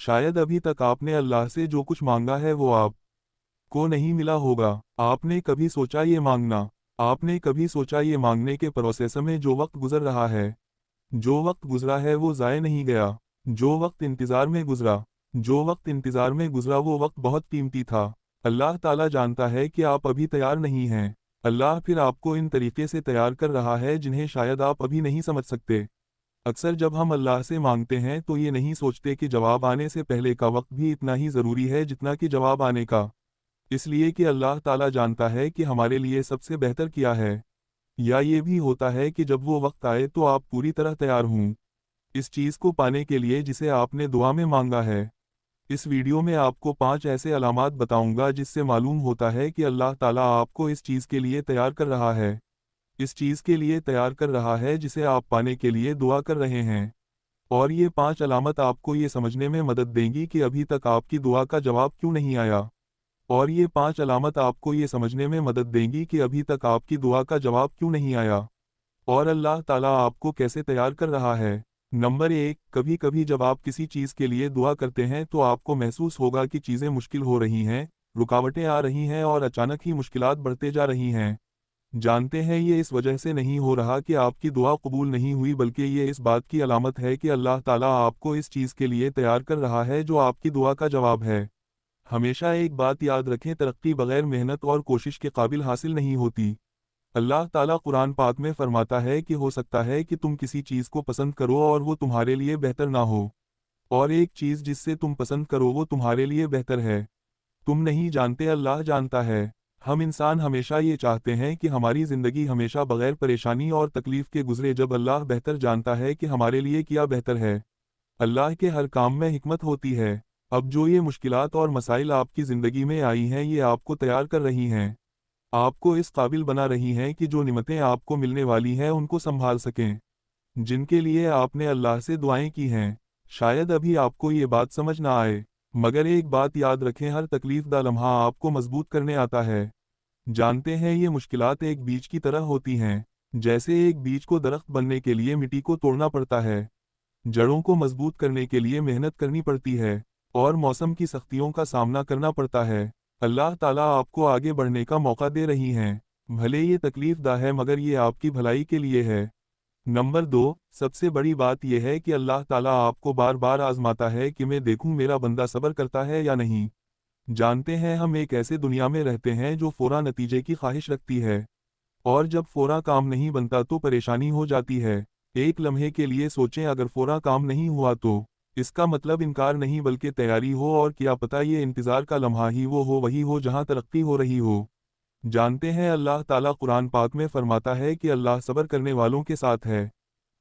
शायद अभी तक आपने अल्लाह से जो कुछ मांगा है वो आप को नहीं मिला होगा। आपने कभी सोचा ये मांगना, आपने कभी सोचा ये मांगने के प्रोसेस में जो वक्त गुजर रहा है, जो वक्त गुजरा है वो ज़ाय नहीं गया। जो वक्त इंतज़ार में गुजरा, जो वक्त इंतज़ार में गुजरा वो वक्त बहुत कीमती था। अल्लाह ताला जानता है कि आप अभी तैयार नहीं हैं। अल्लाह फिर आपको इन तरीके से तैयार कर रहा है जिन्हें शायद आप अभी नहीं समझ सकते। अक्सर जब हम अल्लाह से मांगते हैं तो ये नहीं सोचते कि जवाब आने से पहले का वक्त भी इतना ही ज़रूरी है जितना कि जवाब आने का। इसलिए कि अल्लाह ताला जानता है कि हमारे लिए सबसे बेहतर क्या है। या ये भी होता है कि जब वो वक्त आए तो आप पूरी तरह तैयार हों इस चीज़ को पाने के लिए जिसे आपने दुआ में मांगा है। इस वीडियो में आपको 5 ऐसे अलामात बताऊंगा जिससे मालूम होता है कि अल्लाह ताला आपको इस चीज़ के लिए तैयार कर रहा है, इस चीज़ के लिए तैयार कर रहा है जिसे आप पाने के लिए दुआ कर रहे हैं। और ये 5 अलामत आपको ये समझने में मदद देंगी कि अभी तक आपकी दुआ का जवाब क्यों नहीं आया। और ये 5 अलामत आपको ये समझने में मदद देंगी कि अभी तक आपकी दुआ का जवाब क्यों नहीं आया और अल्लाह ताला आपको कैसे तैयार कर रहा है। नंबर 1, कभी कभी जब आप किसी चीज़ के लिए दुआ करते हैं तो आपको महसूस होगा कि चीज़ें मुश्किल हो रही हैं, रुकावटें आ रही हैं और अचानक ही मुश्किलात बढ़ते जा रही हैं। जानते हैं ये इस वजह से नहीं हो रहा कि आपकी दुआ कबूल नहीं हुई, बल्कि ये इस बात की अलामत है कि अल्लाह ताला आपको इस चीज़ के लिए तैयार कर रहा है जो आपकी दुआ का जवाब है। हमेशा एक बात याद रखें, तरक्की बगैर मेहनत और कोशिश के काबिल हासिल नहीं होती। अल्लाह ताला कुरान पाक में फरमाता है कि हो सकता है कि तुम किसी चीज़ को पसंद करो और वो तुम्हारे लिए बेहतर ना हो, और एक चीज़ जिससे तुम पसंद करो वो तुम्हारे लिए बेहतर है। तुम नहीं जानते, अल्लाह जानता है। हम इंसान हमेशा ये चाहते हैं कि हमारी ज़िंदगी हमेशा बगैर परेशानी और तकलीफ़ के गुजरे, जब अल्लाह बेहतर जानता है कि हमारे लिए क्या बेहतर है। अल्लाह के हर काम में हिकमत होती है। अब जो ये मुश्किलात और मसाइल आपकी ज़िंदगी में आई हैं ये आपको तैयार कर रही हैं, आपको इस काबिल बना रही हैं कि जो निमतें आपको मिलने वाली हैं उनको संभाल सकें, जिनके लिए आपने अल्लाह से दुआएं की हैं। शायद अभी आपको ये बात समझ ना आए, मगर एक बात याद रखें, हर तकलीफ दा लम्हा आपको मजबूत करने आता है। जानते हैं ये मुश्किलात एक बीज की तरह होती हैं। जैसे एक बीज को दरख्त बनने के लिए मिट्टी को तोड़ना पड़ता है, जड़ों को मजबूत करने के लिए मेहनत करनी पड़ती है, और मौसम की सख्तियों का सामना करना पड़ता है। अल्लाह ताला आपको आगे बढ़ने का मौका दे रही हैं। भले ये तकलीफ दा है मगर ये आपकी भलाई के लिए है। नंबर 2, सबसे बड़ी बात यह है कि अल्लाह ताला आपको बार बार आजमाता है कि मैं देखूं मेरा बंदा सब्र करता है या नहीं। जानते हैं हम एक ऐसे दुनिया में रहते हैं जो फ़ौरा नतीजे की ख्वाहिश रखती है, और जब फ़ौरा काम नहीं बनता तो परेशानी हो जाती है। एक लम्हे के लिए सोचें, अगर फ़ौरा काम नहीं हुआ तो इसका मतलब इनकार नहीं बल्कि तैयारी हो, और क्या पता ये इंतज़ार का लम्हा ही वो हो, वही हो जहां तरक्की हो रही हो। जानते हैं अल्लाह ताला कुरान पाक में फरमाता है कि अल्लाह सब्र करने वालों के साथ है।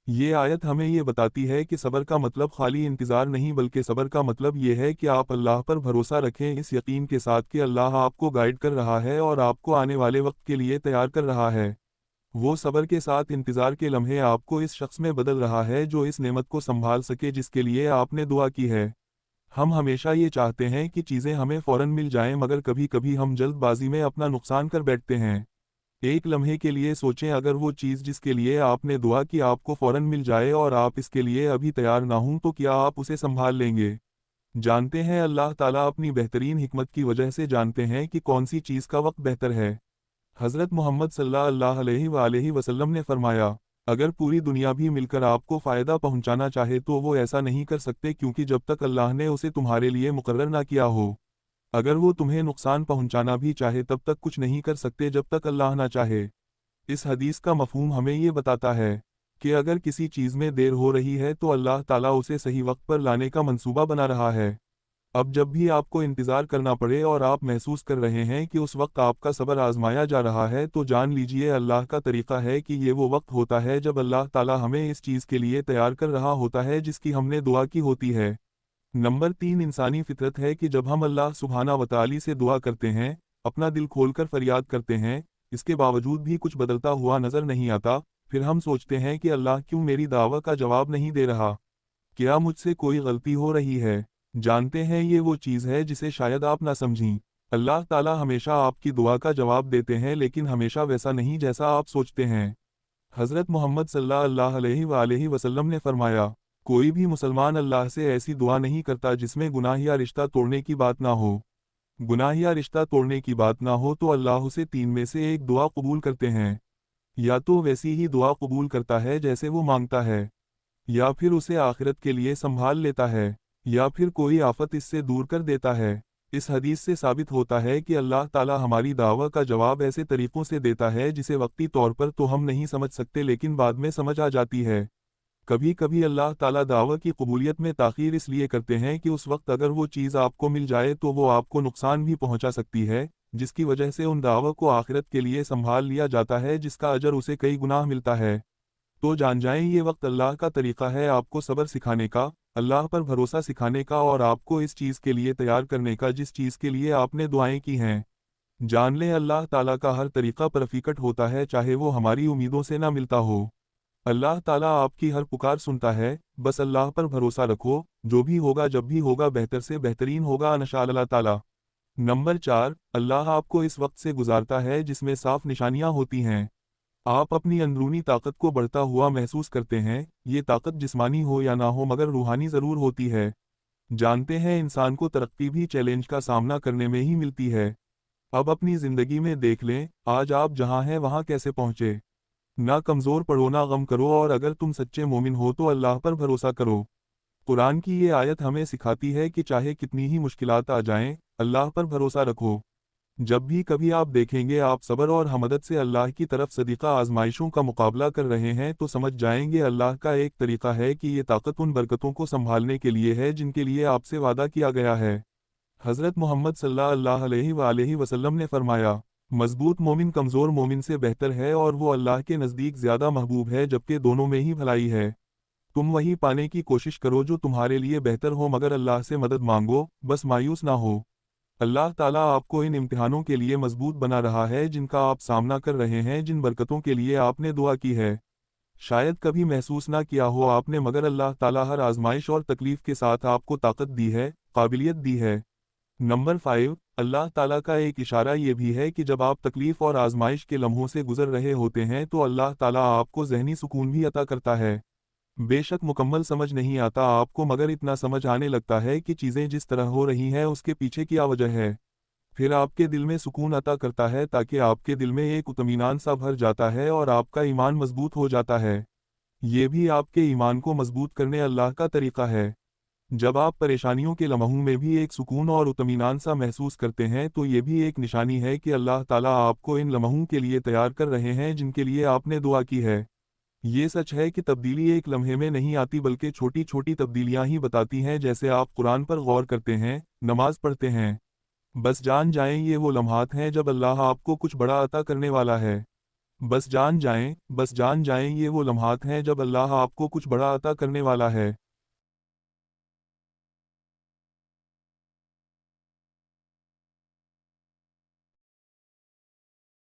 ये आयत हमें ये बताती है कि सब्र का मतलब खाली इंतज़ार नहीं, बल्कि सब्र का मतलब ये है कि आप अल्लाह पर भरोसा रखें, इस यकीन के साथ कि अल्लाह आपको गाइड कर रहा है और आपको आने वाले वक्त के लिए तैयार कर रहा है। वो सब्र के साथ इंतज़ार के लम्हे आपको इस शख्स में बदल रहा है जो इस नेमत को संभाल सके जिसके लिए आपने दुआ की है। हम हमेशा ये चाहते हैं कि चीज़ें हमें फ़ौरन मिल जाएं, मगर कभी कभी हम जल्दबाजी में अपना नुकसान कर बैठते हैं। एक लम्हे के लिए सोचें, अगर वो चीज़ जिसके लिए आपने दुआ की आपको फ़ौरन मिल जाए और आप इसके लिए अभी तैयार ना हों तो क्या आप उसे संभाल लेंगे। जानते हैं अल्लाह ताला अपनी बेहतरीन हिकमत की वजह से जानते हैं कि कौन सी चीज़ का वक्त बेहतर है। हज़रत मोहम्मद सल्लल्लाहु अलैहि वसल्लम ने फरमाया, अगर पूरी दुनिया भी मिलकर आपको फ़ायदा पहुंचाना चाहे तो वो ऐसा नहीं कर सकते, क्योंकि जब तक अल्लाह ने उसे तुम्हारे लिए मुकर्रर ना किया हो। अगर वो तुम्हें नुकसान पहुंचाना भी चाहे तब तक कुछ नहीं कर सकते जब तक अल्लाह ना चाहे। इस हदीस का मफहूम हमें ये बताता है कि अगर किसी चीज़ में देर हो रही है तो अल्लाह ताला उसे सही वक्त पर लाने का मंसूबा बना रहा है। अब जब भी आपको इंतज़ार करना पड़े और आप महसूस कर रहे हैं कि उस वक्त आपका सब्र आजमाया जा रहा है, तो जान लीजिए अल्लाह का तरीक़ा है कि ये वो वक्त होता है जब अल्लाह ताला हमें इस चीज़ के लिए तैयार कर रहा होता है जिसकी हमने दुआ की होती है। नंबर 3, इंसानी फितरत है कि जब हम अल्लाह सुब्हाना व तआला से दुआ करते हैं, अपना दिल खोलकर फरियाद करते हैं, इसके बावजूद भी कुछ बदलता हुआ नज़र नहीं आता, फिर हम सोचते हैं कि अल्लाह क्यों मेरी दावा का जवाब नहीं दे रहा, क्या मुझसे कोई गलती हो रही है। जानते हैं ये वो चीज़ है जिसे शायद आप ना समझें। अल्लाह ताला हमेशा आपकी दुआ का जवाब देते हैं, लेकिन हमेशा वैसा नहीं जैसा आप सोचते हैं। हज़रत मोहम्मद सल्लल्लाहु अलैहि वसल्लम ने फरमाया, کوئی بھی مسلمان اللہ سے ایسی دعا نہیں کرتا جس میں گناہ یا رشتہ توڑنے کی بات نہ ہو۔ گناہ یا رشتہ توڑنے کی بات نہ ہو تو اللہ اسے تین میں سے ایک دعا قبول کرتے ہیں، یا تو ویسی ہی دعا قبول کرتا ہے جیسے وہ مانگتا ہے، یا پھر اسے آخرت کے لیے سنبھال لیتا ہے، یا پھر کوئی آفت اس سے دور کر دیتا ہے۔ اس حدیث سے ثابت ہوتا ہے کہ اللہ تعالی ہماری دعوت کا جواب ایسے طریقوں سے دیتا ہے جسے وقتی طور پر تو ہم نہیں سمجھ سکتے لیکن بعد میں سمجھ آ جاتی ہے۔ کبھی کبھی اللہ تعالیٰ دعوت کی قبولیت میں تاخیر اس لیے کرتے ہیں کہ اس وقت اگر وہ چیز آپ کو مل جائے تو وہ آپ کو نقصان بھی پہنچا سکتی ہے، جس کی وجہ سے ان دعوت کو آخرت کے لیے سنبھال لیا جاتا ہے جس کا اجر اسے کئی گناہ ملتا ہے۔ تو جان جائیں یہ وقت اللہ کا طریقہ ہے آپ کو صبر سکھانے کا، اللہ پر بھروسہ سکھانے کا اور آپ کو اس چیز کے لیے تیار کرنے کا جس چیز کے لیے آپ نے دعائیں کی ہیں۔ جان لیں اللہ تعالیٰ کا ہر طریقہ پرفیکٹ ہوتا ہے چاہے وہ ہماری امیدوں سے نہ ملتا ہو۔ اللہ تعالیٰ آپ کی ہر پکار سنتا ہے، بس اللہ پر بھروسہ رکھو، جو بھی ہوگا جب بھی ہوگا بہتر سے بہترین ہوگا انشاء اللہ تعالیٰ۔ نمبر 4، اللہ آپ کو اس وقت سے گزارتا ہے جس میں صاف نشانیاں ہوتی ہیں۔ آپ اپنی اندرونی طاقت کو بڑھتا ہوا محسوس کرتے ہیں، یہ طاقت جسمانی ہو یا نہ ہو مگر روحانی ضرور ہوتی ہے۔ جانتے ہیں انسان کو ترقی بھی چیلنج کا سامنا کرنے میں ہی ملتی ہے۔ اب اپنی زندگی میں دیکھ لیں، آج آپ جہاں ہیں وہاں کیسے پہنچے۔ نہ کمزور پڑو نہ غم کرو، اور اگر تم سچے مومن ہو تو اللہ پر بھروسہ کرو۔ قرآن کی یہ آیت ہمیں سکھاتی ہے کہ چاہے کتنی ہی مشکلات آ جائیں، اللہ پر بھروسہ رکھو۔ جب بھی کبھی آپ دیکھیں گے آپ صبر اور حمدت سے اللہ کی طرف صدیقہ آزمائشوں کا مقابلہ کر رہے ہیں تو سمجھ جائیں گے اللہ کا ایک طریقہ ہے کہ یہ طاقت ان برکتوں کو سنبھالنے کے لیے ہے جن کے لیے آپ سے وعدہ کیا گیا ہے۔ حضرت محمد صلی اللہ علیہ وآلہ وسلم نے فرمایا، مضبوط مومن کمزور مومن سے بہتر ہے اور وہ اللہ کے نزدیک زیادہ محبوب ہے جبکہ دونوں میں ہی بھلائی ہے۔ تم وہی پانے کی کوشش کرو جو تمہارے لیے بہتر ہو مگر اللہ سے مدد مانگو، بس مایوس نہ ہو۔ اللہ تعالیٰ آپ کو ان امتحانوں کے لیے مضبوط بنا رہا ہے جن کا آپ سامنا کر رہے ہیں، جن برکتوں کے لیے آپ نے دعا کی ہے۔ شاید کبھی محسوس نہ کیا ہو آپ نے مگر اللہ تعالیٰ ہر آزمائش اور تکلیف کے ساتھ آپ کو طاقت دی ہے، قابلیت دی ہے۔ نمبر 5، اللہ تعالیٰ کا ایک اشارہ یہ بھی ہے کہ جب آپ تکلیف اور آزمائش کے لمحوں سے گزر رہے ہوتے ہیں تو اللہ تعالیٰ آپ کو ذہنی سکون بھی عطا کرتا ہے۔ بے شک مکمل سمجھ نہیں آتا آپ کو مگر اتنا سمجھ آنے لگتا ہے کہ چیزیں جس طرح ہو رہی ہیں اس کے پیچھے کیا وجہ ہے، پھر آپ کے دل میں سکون عطا کرتا ہے تاکہ آپ کے دل میں ایک اطمینان سا بھر جاتا ہے اور آپ کا ایمان مضبوط ہو جاتا ہے۔ یہ بھی آپ کے ایمان کو مضبوط کرنے اللہ کا طریقہ ہے۔ جب آپ پریشانیوں کے لمحوں میں بھی ایک سکون اور اطمینان سا محسوس کرتے ہیں تو یہ بھی ایک نشانی ہے کہ اللہ تعالیٰ آپ کو ان لمحوں کے لیے تیار کر رہے ہیں جن کے لیے آپ نے دعا کی ہے۔ یہ سچ ہے کہ تبدیلی ایک لمحے میں نہیں آتی بلکہ چھوٹی چھوٹی تبدیلیاں ہی بتاتی ہیں، جیسے آپ قرآن پر غور کرتے ہیں، نماز پڑھتے ہیں۔ بس جان جائیں یہ وہ لمحات ہیں جب اللہ آپ کو کچھ بڑا عطا کرنے والا ہے۔ بس جان جائیں یہ وہ لمحات ہیں جب اللہ آپ کو کچھ بڑا عطا کرنے والا ہے۔